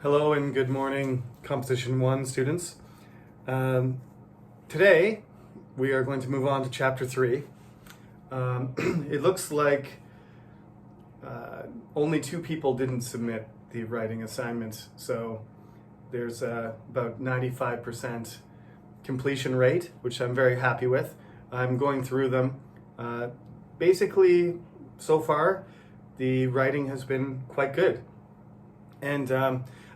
Hello and good morning, Composition 1 students. Today, we are going to move on to Chapter 3. It looks like only 2 people didn't submit the writing assignment, so there's about 95% completion rate, which I'm very happy with. I'm going through them. Basically, so far, the writing has been quite good. And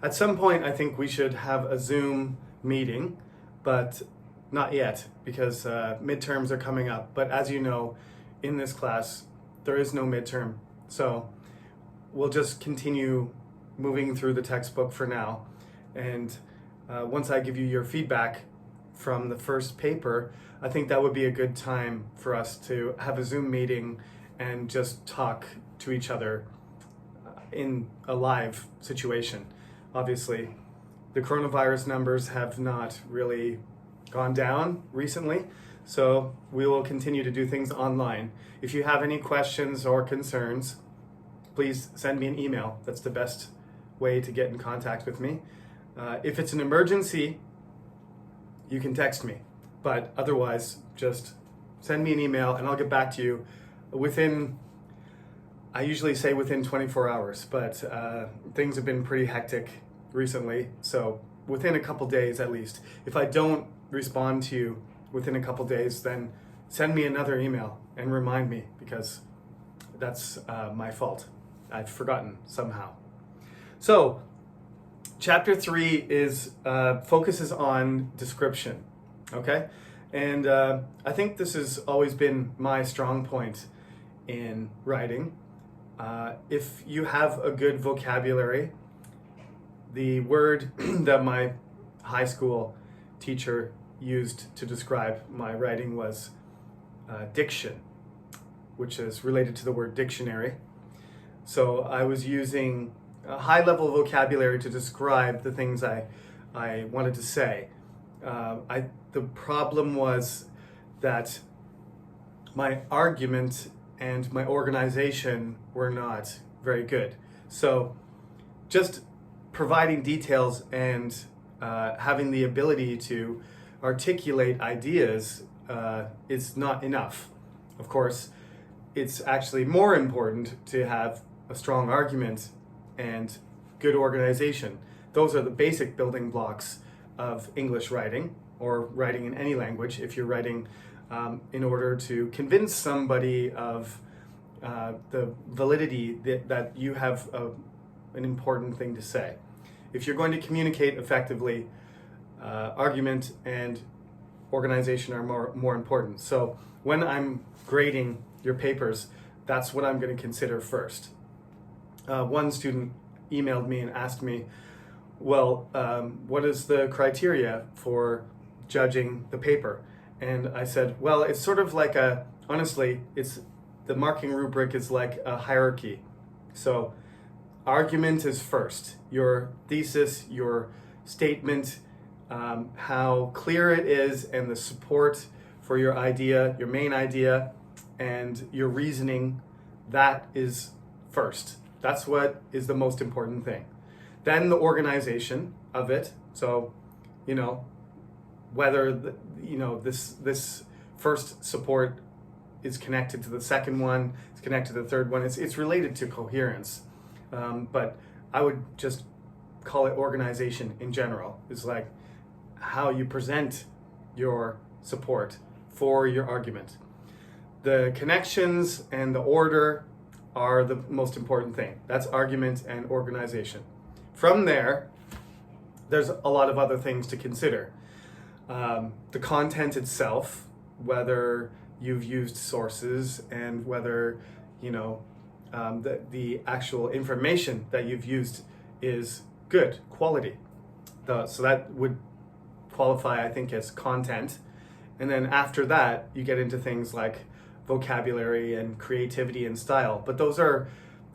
at some point, I think we should have a Zoom meeting, but not yet because midterms are coming up. But as you know, in this class, there is no midterm. So we'll just continue moving through the textbook for now. And once I give you your feedback from the first paper, I think that would be a good time for us to have a Zoom meeting and just talk to each other in a live situation. Obviously, the coronavirus numbers have not really gone down recently, so we will continue to do things online. If you have any questions or concerns, please send me an email. That's the best way to get in contact with me. If it's an emergency, you can text me, but otherwise, just send me an email and I'll get back to you I usually say within 24 hours, but things have been pretty hectic recently, so within a couple days at least. If I don't respond to you within a couple days, then send me another email and remind me, because that's my fault. I've forgotten somehow. So, Chapter 3 focuses on description, okay? And I think this has always been my strong point in writing. If you have a good vocabulary, the word that my high school teacher used to describe my writing was diction, which is related to the word dictionary. So I was using a high-level vocabulary to describe the things I wanted to say. The problem was that my argument and my organization were not very good. So just providing details and having the ability to articulate ideas is not enough. Of course, it's actually more important to have a strong argument and good organization. Those are the basic building blocks of English writing, or writing in any language. If you're writing in order to convince somebody of the validity that you have an important thing to say. If you're going to communicate effectively, argument and organization are more important. So when I'm grading your papers, that's what I'm going to consider first. One student emailed me and asked me, well, what is the criteria for judging the paper? And I said, well, it's sort of like honestly, the marking rubric is like a hierarchy. So argument is first, your thesis, your statement, how clear it is, and the support for your idea, your main idea, and your reasoning, that is first. That's what is the most important thing. Then the organization of it. So, whether this first support is connected to the second one, it's connected to the third one. It's related to coherence, but I would just call it organization in general. It's like how you present your support for your argument. The connections and the order are the most important thing. That's argument and organization. From there's a lot of other things to consider. The content itself, whether you've used sources, and whether the actual information that you've used is good quality. So that would qualify, I think, as content. And then after that, you get into things like vocabulary and creativity and style, but those are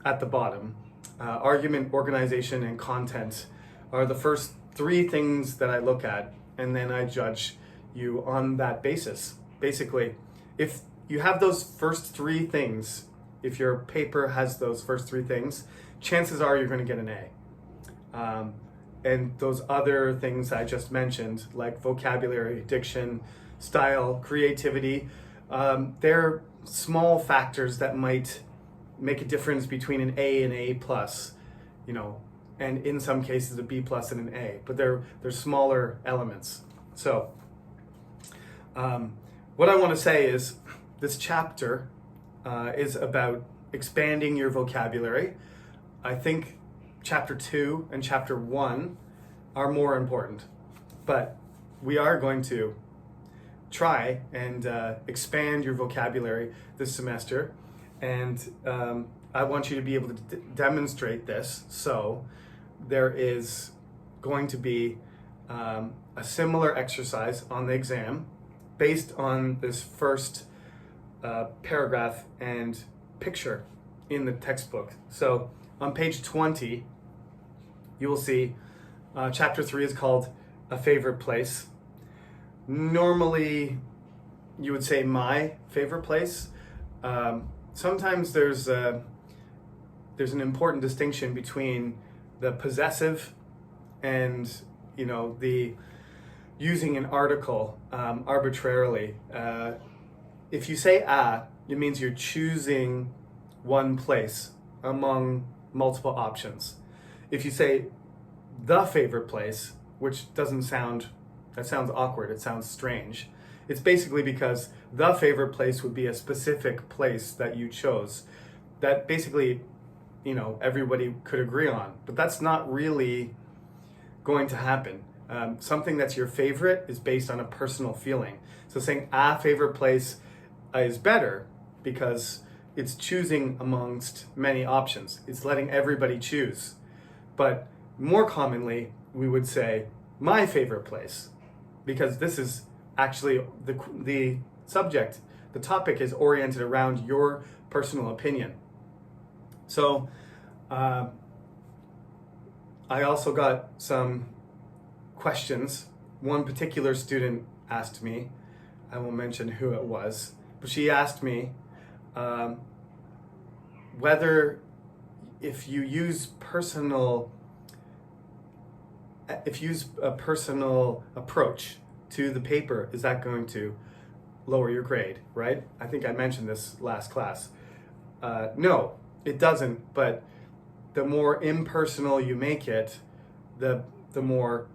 at the bottom. Argument, organization, and content are the first 3 things that I look at, and then I judge you on that basis. Basically, if you have those first 3 things, if your paper has those first 3 things, chances are you're going to get an A. and those other things I just mentioned, like vocabulary, diction, style, creativity, they're small factors that might make a difference between an A and A plus, you know, and in some cases a B plus and an A, but they're smaller elements. So what I want to say is this chapter is about expanding your vocabulary. I think chapter 2 and chapter 1 are more important, but we are going to try and expand your vocabulary this semester, and I want you to be able to demonstrate this. So there is going to be a similar exercise on the exam based on this first paragraph and picture in the textbook. So on page 20, you will see chapter 3 is called A Favorite Place. Normally, you would say my favorite place. Sometimes there's an important distinction between the possessive and, you know, the using an article arbitrarily. If you say a, it means you're choosing one place among multiple options. If you say the favorite place, which doesn't sound, that sounds awkward, it sounds strange. It's basically because the favorite place would be a specific place that you chose that basically, you know, everybody could agree on, but that's not really going to happen. Something that's your favorite is based on a personal feeling. So saying a favorite place is better because it's choosing amongst many options. It's letting everybody choose. But more commonly, we would say my favorite place, because this is actually the subject, the topic is oriented around your personal opinion. So I also got some questions. One particular student asked me, I won't mention who it was, but she asked me whether if you use a personal approach to the paper, is that going to lower your grade, right? I think I mentioned this last class. No, it doesn't, but the more impersonal you make it, the more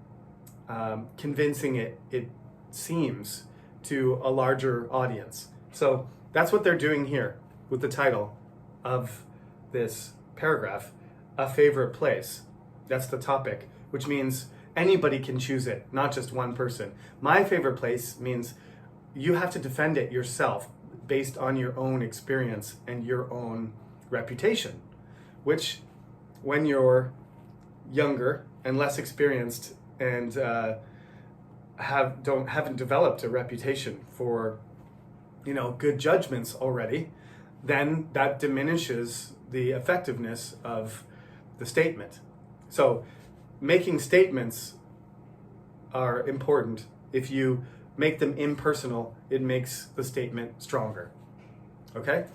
convincing it seems to a larger audience. So that's what they're doing here with the title of this paragraph, A Favorite Place. That's the topic, which means anybody can choose it, not just one person. My favorite place means you have to defend it yourself based on your own experience and your own reputation, which when you're younger and less experienced and haven't developed a reputation for, you know, good judgments already, then that diminishes the effectiveness of the statement. So making statements are important. If you make them impersonal, it makes the statement stronger. Okay?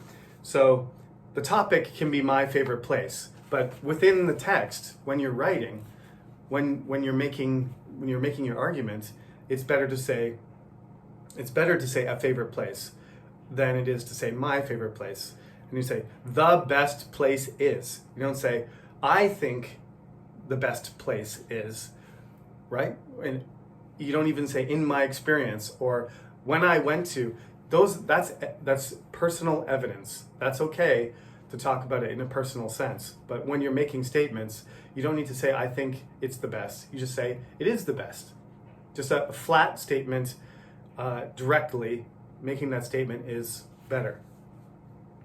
So the topic can be my favorite place, but within the text, when you're writing, when you're making your argument, it's better to say a favorite place than it is to say my favorite place. And you say the best place is. You don't say I think the best place is, right? And you don't even say in my experience or when I went to. That's personal evidence. That's okay to talk about it in a personal sense. But when you're making statements, you don't need to say I think it's the best. You just say it is the best. Just a flat statement directly making that statement is better.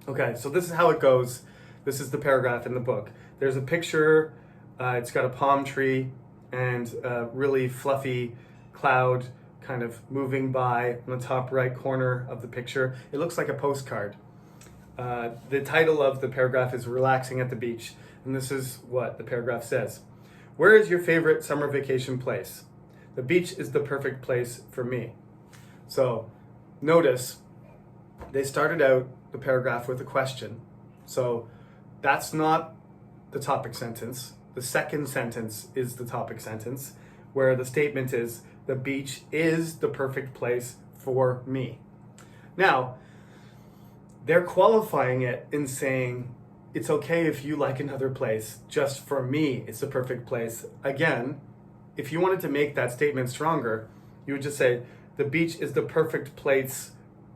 Okay, so this is how it goes. This is the paragraph in the book. There's a picture, it's got a palm tree and a really fluffy cloud kind of moving by in the top right corner of the picture. It looks like a postcard. The title of the paragraph is Relaxing at the Beach, and this is what the paragraph says. Where is your favorite summer vacation place? The beach is the perfect place for me. So notice they started out the paragraph with a question. So that's not the topic sentence. the second sentence is the topic sentence, where the statement is, the beach is the perfect place for me. Now, they're qualifying it in saying, it's okay if you like another place, just for me, it's the perfect place. Again, if you wanted to make that statement stronger, you would just say, the beach is the perfect place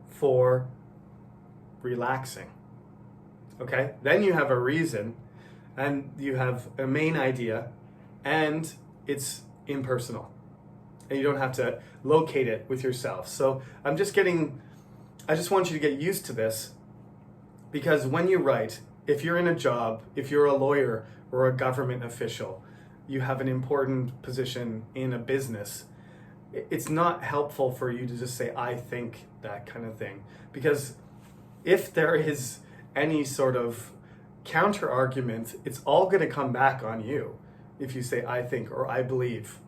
for relaxing. Okay? Then you have a reason, and you have a main idea, and it's impersonal. And you don't have to locate it with yourself. So I just want you to get used to this, because when you write, if you're in a job, if you're a lawyer or a government official, you have an important position in a business, it's not helpful for you to just say, I think, that kind of thing. Because if there is any sort of counter argument, it's all going to come back on you if you say, I think, or I believe,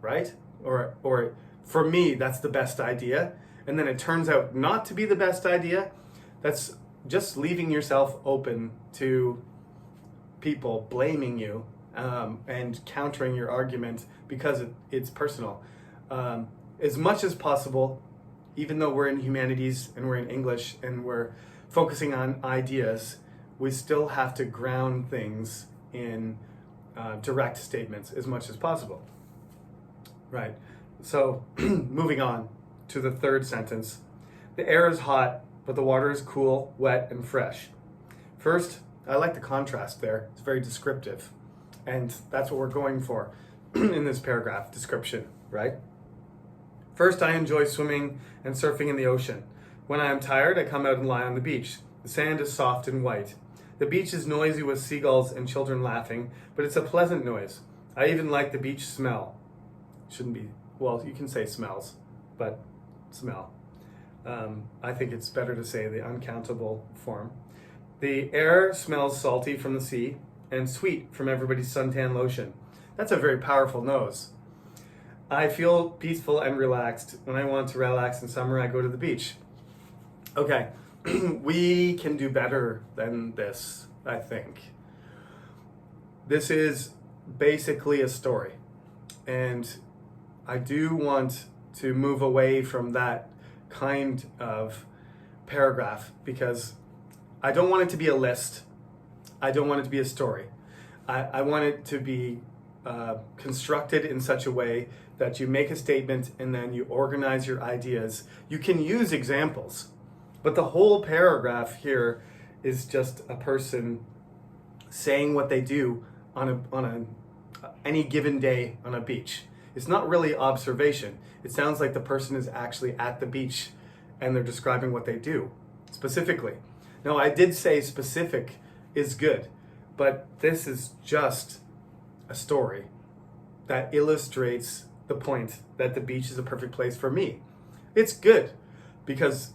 right? Or for me, that's the best idea. And then it turns out not to be the best idea. That's just leaving yourself open to people blaming you and countering your argument because it's personal. As much as possible, even though we're in humanities and we're in English and we're focusing on ideas, we still have to ground things in direct statements as much as possible. Right. So moving on to the third sentence. The air is hot, but the water is cool, wet, and fresh. First, I like the contrast there. It's very descriptive. And that's what we're going for in this paragraph, description, right? First, I enjoy swimming and surfing in the ocean. When I am tired, I come out and lie on the beach. The sand is soft and white. The beach is noisy with seagulls and children laughing, but it's a pleasant noise. I even like the beach smell. Shouldn't be, well, you can say smells, but smell. I think it's better to say the uncountable form. The air smells salty from the sea and sweet from everybody's suntan lotion. That's a very powerful nose. I feel peaceful and relaxed. When I want to relax in summer, I go to the beach. Okay, we can do better than this, I think. This is basically a story. And I do want to move away from that kind of paragraph because I don't want it to be a list. I don't want it to be a story. I want it to be constructed in such a way that you make a statement and then you organize your ideas. You can use examples, but the whole paragraph here is just a person saying what they do on any given day on a beach. It's not really observation. It sounds like the person is actually at the beach and they're describing what they do specifically. Now, I did say specific is good, but this is just a story that illustrates the point that the beach is a perfect place for me. It's good because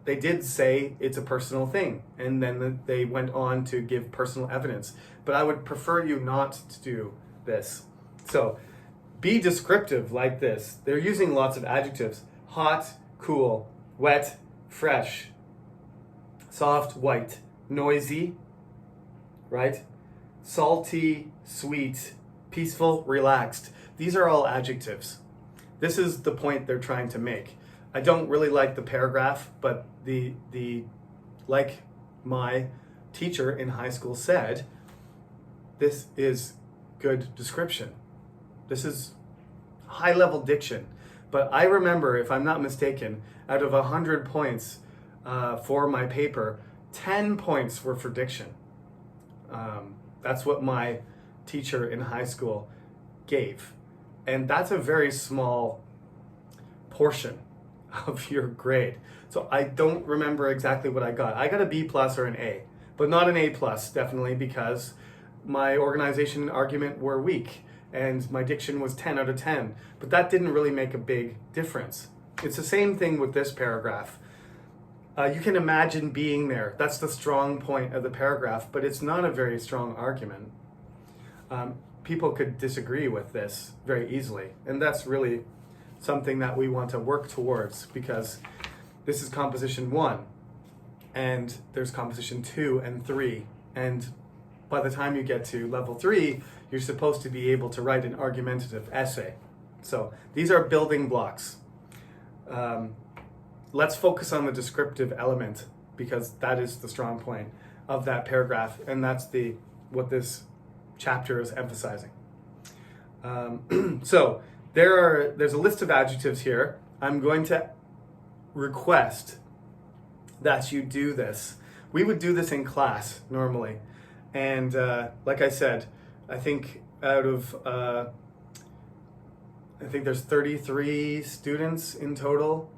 they did say it's a personal thing, and then they went on to give personal evidence. But I would prefer you not to do this. So be descriptive like this. They're using lots of adjectives. Hot, cool, wet, fresh, soft, white, noisy, right? Salty, sweet, peaceful, relaxed. These are all adjectives. This is the point they're trying to make. I don't really like the paragraph, but the like my teacher in high school said, this is good description. This is high-level diction. But I remember, if I'm not mistaken, out of 100 points for my paper, 10 points were for diction. That's what my teacher in high school gave. And that's a very small portion of your grade. So I don't remember exactly what I got. I got a B plus or an A, but not an A plus, definitely, because my organization and argument were weak and my diction was 10 out of 10. But that didn't really make a big difference. It's the same thing with this paragraph. You can imagine being there. That's the strong point of the paragraph, but it's not a very strong argument. People could disagree with this very easily, and that's really something that we want to work towards, because this is composition 1, and there's composition 2 and 3, and by the time you get to level 3, you're supposed to be able to write an argumentative essay. So these are building blocks. Let's focus on the descriptive element, because that is the strong point of that paragraph, and that's what this chapter is emphasizing. So there's a list of adjectives here. I'm going to request that you do this. We would do this in class normally, and like I said, I think there's 33 students in total.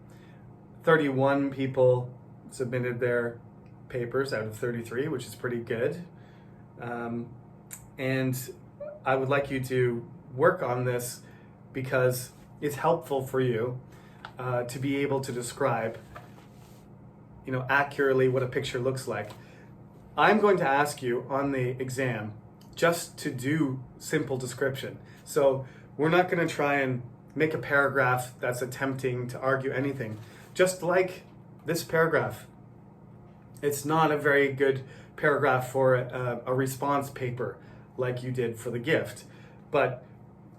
31 people submitted their papers out of 33, which is pretty good. And I would like you to work on this because it's helpful for you to be able to describe, accurately what a picture looks like. I'm going to ask you on the exam just to do simple description. So we're not going to try and make a paragraph that's attempting to argue anything. Just like this paragraph, it's not a very good paragraph for a response paper like you did for the gift, but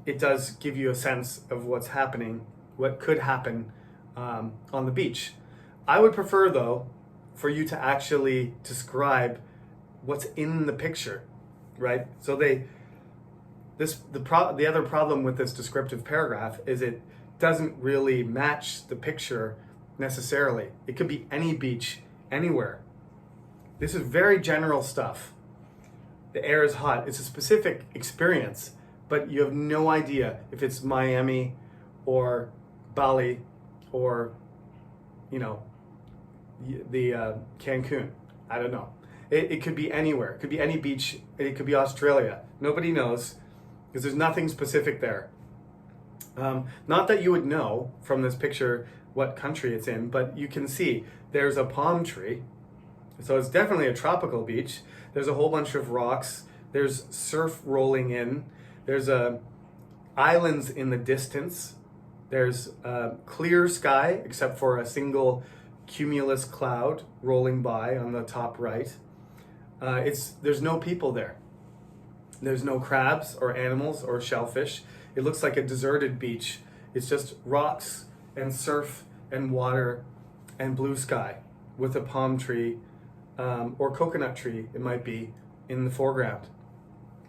it does give you a sense of what's happening, what could happen on the beach. I would prefer, though, for you to actually describe what's in the picture, right? So the other problem with this descriptive paragraph is it doesn't really match the picture necessarily. It could be any beach, anywhere. This is very general stuff. The air is hot. It's a specific experience, but you have no idea if it's Miami or Bali or, the Cancun. I don't know. It could be anywhere. It could be any beach. It could be Australia. Nobody knows because there's nothing specific there. Not that you would know from this picture what country it's in, but you can see there's a palm tree. So it's definitely a tropical beach. There's a whole bunch of rocks. There's surf rolling in. There's islands in the distance. There's clear sky, except for a single cumulus cloud rolling by on the top right. There's no people there. There's no crabs or animals or shellfish. It looks like a deserted beach. It's just rocks and surf and water and blue sky with a palm tree or coconut tree, it might be, in the foreground.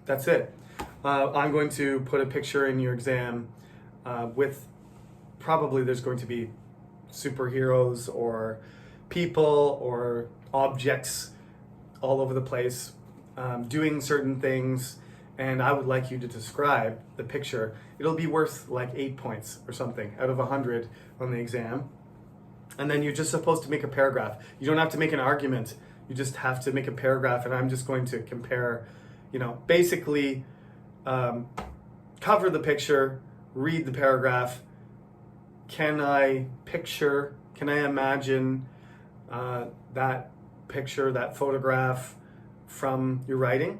That's it. I'm going to put a picture in your exam with probably there's going to be superheroes or people or objects all over the place doing certain things, and I would like you to describe the picture. It'll be worth like 8 points or something out of 100 on the exam. And then you're just supposed to make a paragraph. You don't have to make an argument. You just have to make a paragraph, and I'm just going to compare, basically cover the picture, read the paragraph. Can I imagine that picture, that photograph from your writing?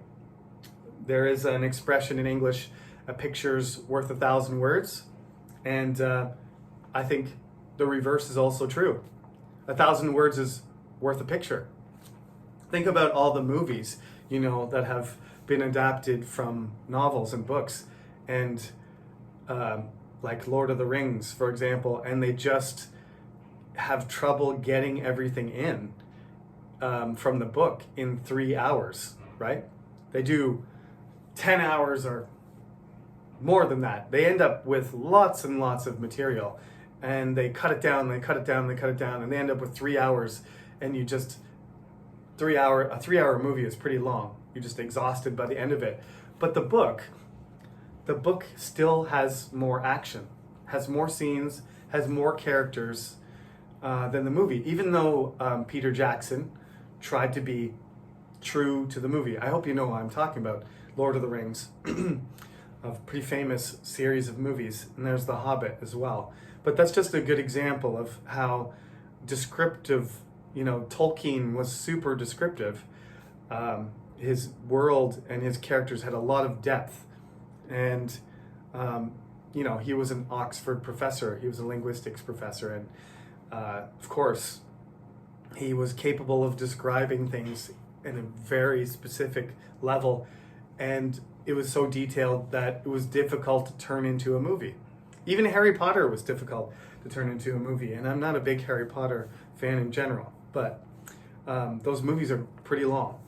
There is an expression in English, a picture's worth 1,000 words. And I think the reverse is also true. 1,000 words is worth a picture. Think about all the movies, that have been adapted from novels and books, and like Lord of the Rings, for example, and they just have trouble getting everything in from the book in 3 hours, right? They do 10 hours or more than that. They end up with lots and lots of material, and they cut it down, and they end up with 3 hours, and you just, a 3 hour movie is pretty long. You're just exhausted by the end of it. But the book still has more action, has more scenes, has more characters than the movie, even though Peter Jackson tried to be true to the movie. I hope you know what I'm talking about. Lord of the Rings, a pretty famous series of movies, and there's The Hobbit as well. But that's just a good example of how descriptive, Tolkien was super descriptive. His world and his characters had a lot of depth, and he was an Oxford professor. He was a linguistics professor, and of course, he was capable of describing things in a very specific level, and it was so detailed that it was difficult to turn into a movie. Even Harry Potter was difficult to turn into a movie, and I'm not a big Harry Potter fan in general, but those movies are pretty long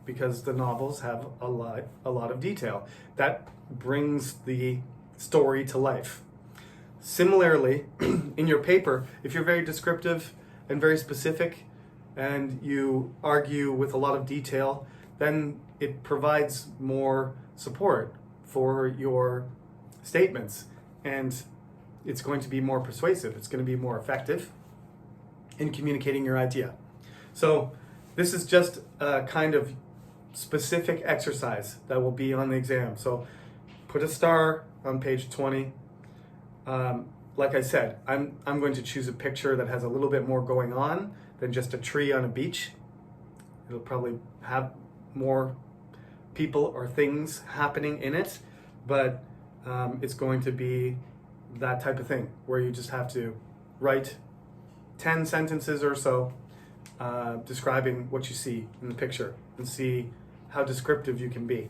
because the novels have a lot of detail that brings the story to life. Similarly, in your paper, if you're very descriptive and very specific and you argue with a lot of detail, then it provides more support for your statements, and it's going to be more persuasive. It's going to be more effective in communicating your idea. So this is just a kind of specific exercise that will be on the exam. So put a star on page 20. Like I said, I'm going to choose a picture that has a little bit more going on than just a tree on a beach. It'll probably have more people or things happening in it, but it's going to be that type of thing where you just have to write 10 sentences or so describing what you see in the picture and see how descriptive you can be.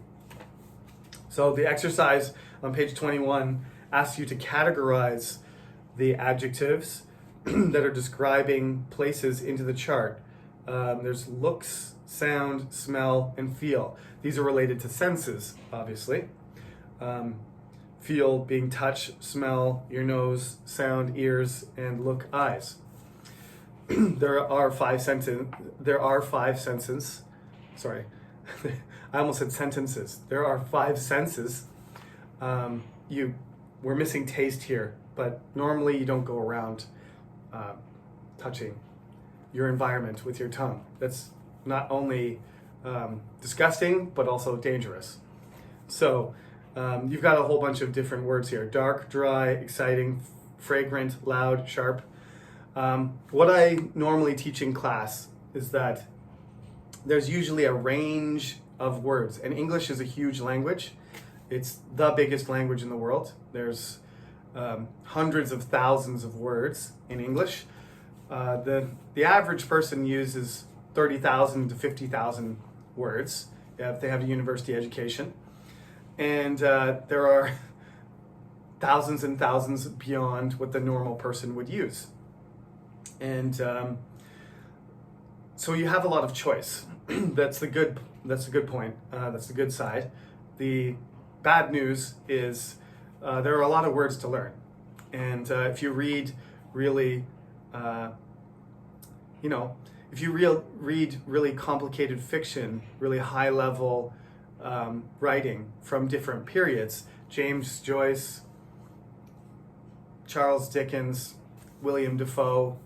So the exercise on page 21 asks you to categorize the adjectives that are describing places into the chart. There's looks, sound, smell, and feel. These are related to senses, obviously. Feel being touch, smell, your nose, sound, ears, and look, eyes. There are five senses. Sorry, I almost said sentences. There are 5 senses. We're missing taste here, but normally you don't go around touching your environment with your tongue. That's not only disgusting, but also dangerous. So you've got a whole bunch of different words here: dark, dry, exciting, fragrant, loud, sharp. What I normally teach in class is that there's usually a range of words, and English is a huge language. It's the biggest language in the world. There's hundreds of thousands of words in English. The average person uses 30,000 to 50,000 words if they have a university education. And there are thousands and thousands beyond what the normal person would use. And so you have a lot of choice. That's the good point. That's the good side. The bad news is there are a lot of words to learn. And if you read really, if you read really complicated fiction, really high level writing from different periods, James Joyce, Charles Dickens, William Defoe,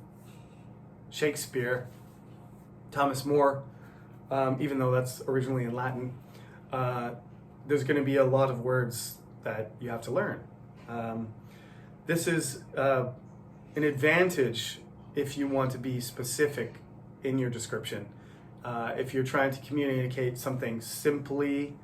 Shakespeare, Thomas More, even though that's originally in Latin, there's going to be a lot of words that you have to learn. This is an advantage if you want to be specific in your description. If you're trying to communicate something simply,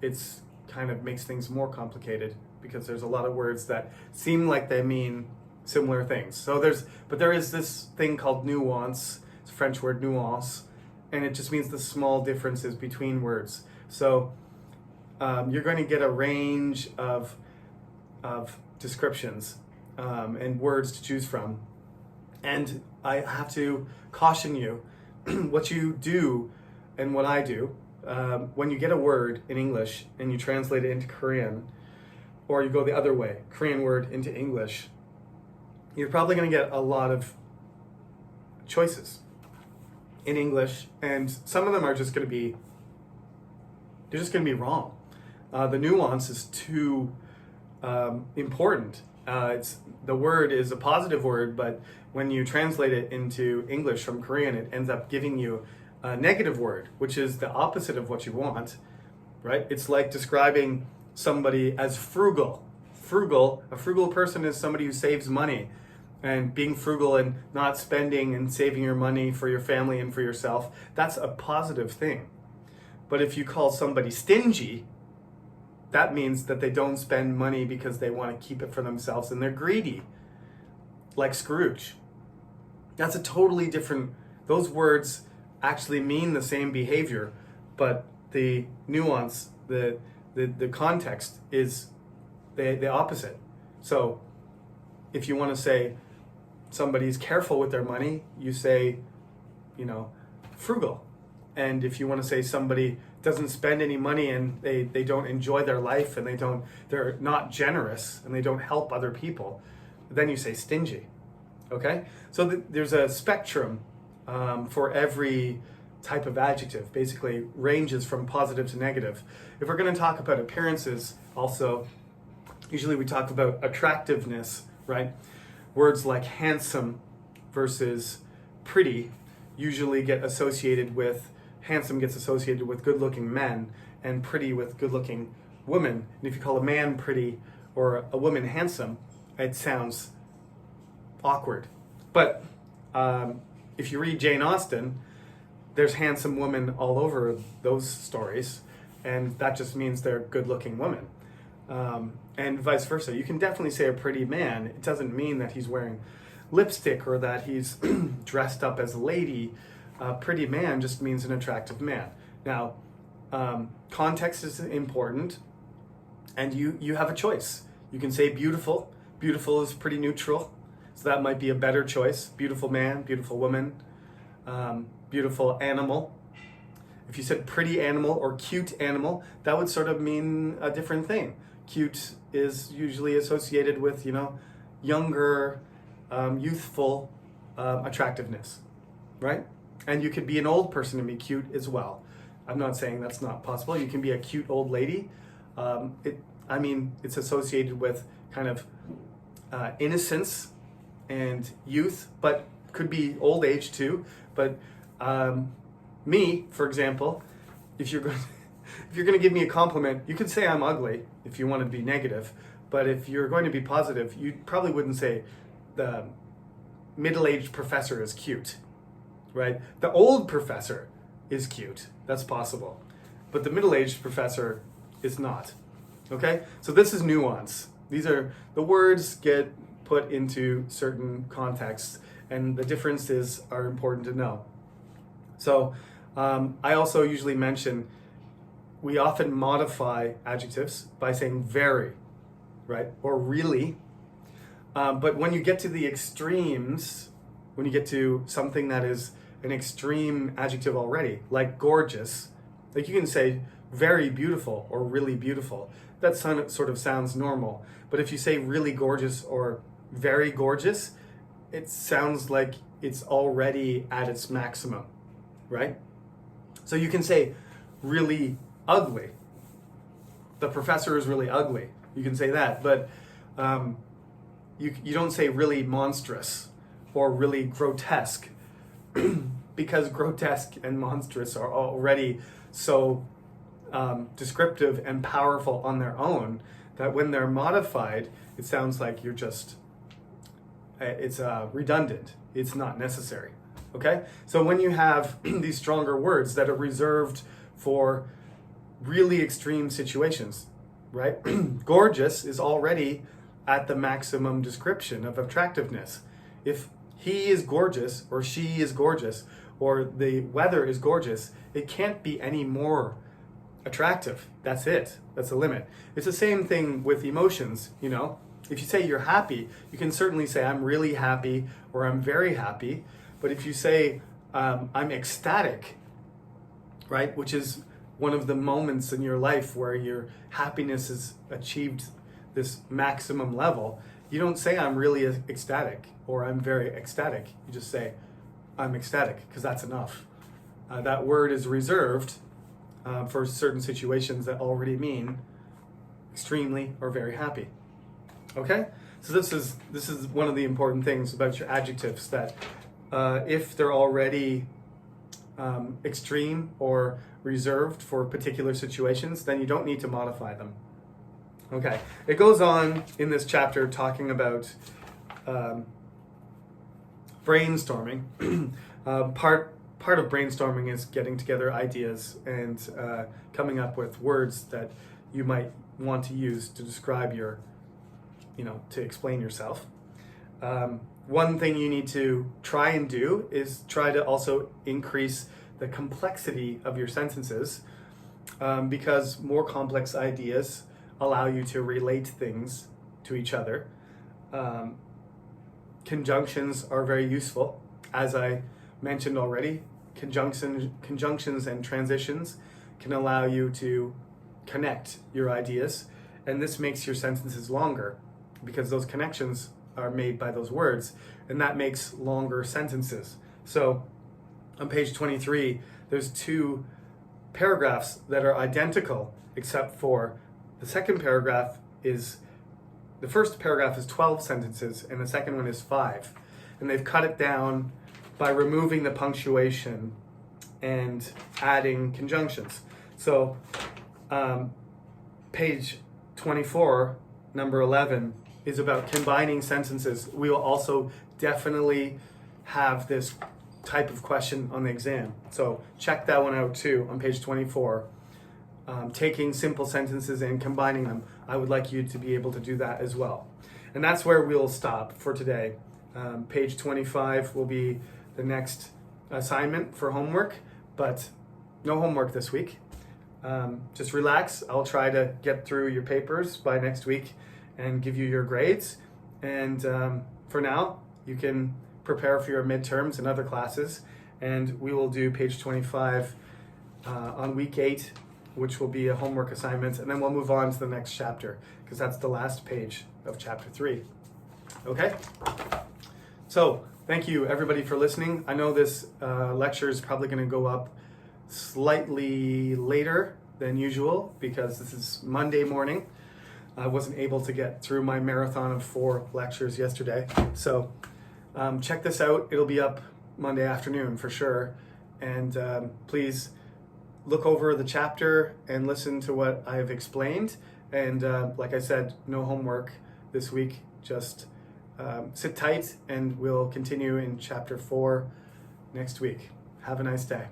it's kind of makes things more complicated because there's a lot of words that seem like they mean similar things. So there is this thing called nuance. It's a French word, nuance, and it just means the small differences between words. So you're going to get a range of descriptions and words to choose from. And I have to caution you, what you do and what I do, when you get a word in English and you translate it into Korean, or you go the other way, Korean word into English, you're probably going to get a lot of choices in English, and some of them are just going to be, they're just going to be wrong. The nuance is too important. The word is a positive word, but when you translate it into English from Korean, it ends up giving you a negative word, which is the opposite of what you want, right? It's like describing somebody as frugal. A frugal person is somebody who saves money, and being frugal and not spending and saving your money for your family and for yourself, that's a positive thing. But if you call somebody stingy, that means that they don't spend money because they want to keep it for themselves and they're greedy, like Scrooge. That's a totally different, those words actually mean the same behavior, but the nuance, the context is the opposite. So if you want to say somebody's careful with their money, you say, frugal. And if you want to say somebody doesn't spend any money and they don't enjoy their life and they're not generous and they don't help other people, then you say stingy. Okay? So there's a spectrum for every type of adjective, basically ranges from positive to negative. If we're going to talk about appearances also, usually we talk about attractiveness, right? Words like handsome versus pretty usually get associated with, handsome gets associated with good-looking men and pretty with good-looking women. And if you call a man pretty or a woman handsome, it sounds awkward. But if you read Jane Austen, there's handsome women all over those stories, and that just means they're good-looking women. And vice versa. You can definitely say a pretty man. It doesn't mean that he's wearing lipstick or that he's dressed up as a lady. Pretty man just means an attractive man. Now, context is important, and you have a choice. You can say beautiful. Beautiful is pretty neutral, so that might be a better choice. Beautiful man, beautiful woman, beautiful animal. If you said pretty animal or cute animal, that would sort of mean a different thing. Cute is usually associated with, younger, youthful attractiveness, right? And you could be an old person and be cute as well. I'm not saying that's not possible. You can be a cute old lady. It's associated with kind of innocence and youth, but could be old age too. But me, for example, if you're going to give me a compliment, you could say I'm ugly if you want to be negative. But if you're going to be positive, you probably wouldn't say the middle-aged professor is cute, right? The old professor is cute. That's possible. But the middle-aged professor is not. Okay? So this is nuance. These are, the words get put into certain contexts, and the differences are important to know. So I also usually mention, we often modify adjectives by saying very, right? Or really. But when you get to the extremes, when you get to something that is an extreme adjective already, like gorgeous, like you can say very beautiful or really beautiful. That sort of sounds normal. But if you say really gorgeous or very gorgeous, it sounds like it's already at its maximum, right? So you can say really ugly. The professor is really ugly. You can say that, but you don't say really monstrous or really grotesque because grotesque and monstrous are already so descriptive and powerful on their own that when they're modified, it sounds like you're just, it's redundant. It's not necessary. Okay? So when you have these stronger words that are reserved for really extreme situations, right? Gorgeous is already at the maximum description of attractiveness. If he is gorgeous or she is gorgeous or the weather is gorgeous, it can't be any more attractive. That's it. That's the limit. It's the same thing with emotions, If you say you're happy, you can certainly say I'm really happy or I'm very happy. But if you say I'm ecstatic, right, which is one of the moments in your life where your happiness has achieved this maximum level, you don't say I'm really ecstatic or I'm very ecstatic. You just say I'm ecstatic because that's enough. That word is reserved for certain situations that already mean extremely or very happy. Okay? So this is one of the important things about your adjectives, that if they're already extreme or reserved for particular situations, then you don't need to modify them. Okay, it goes on in this chapter talking about brainstorming. Part of brainstorming is getting together ideas and coming up with words that you might want to use to describe your, to explain yourself. One thing you need to try and do is try to also increase the complexity of your sentences, because more complex ideas allow you to relate things to each other. Conjunctions are very useful. As I mentioned already, conjunctions and transitions can allow you to connect your ideas, and this makes your sentences longer because those connections are made by those words, and that makes longer sentences. So on page 23, there's 2 paragraphs that are identical, except for the second paragraph is, the first paragraph is 12 sentences and the second one is 5. And they've cut it down by removing the punctuation and adding conjunctions. So page 24, number 11, is about combining sentences. We will also definitely have this type of question on the exam. So check that one out too on page 24. Taking simple sentences and combining them. I would like you to be able to do that as well. And that's where we'll stop for today. Page 25 will be the next assignment for homework, but no homework this week. Just relax. I'll try to get through your papers by next week and give you your grades. And for now, you can prepare for your midterms and other classes. And we will do page 25 on week 8, which will be a homework assignment. And then we'll move on to the next chapter because that's the last page of chapter 3. Okay? So thank you everybody for listening. I know this lecture is probably going to go up slightly later than usual because this is Monday morning. I wasn't able to get through my marathon of 4 lectures yesterday. So check this out. It'll be up Monday afternoon for sure. And please look over the chapter and listen to what I have explained. And like I said, no homework this week. Just sit tight and we'll continue in chapter 4 next week. Have a nice day.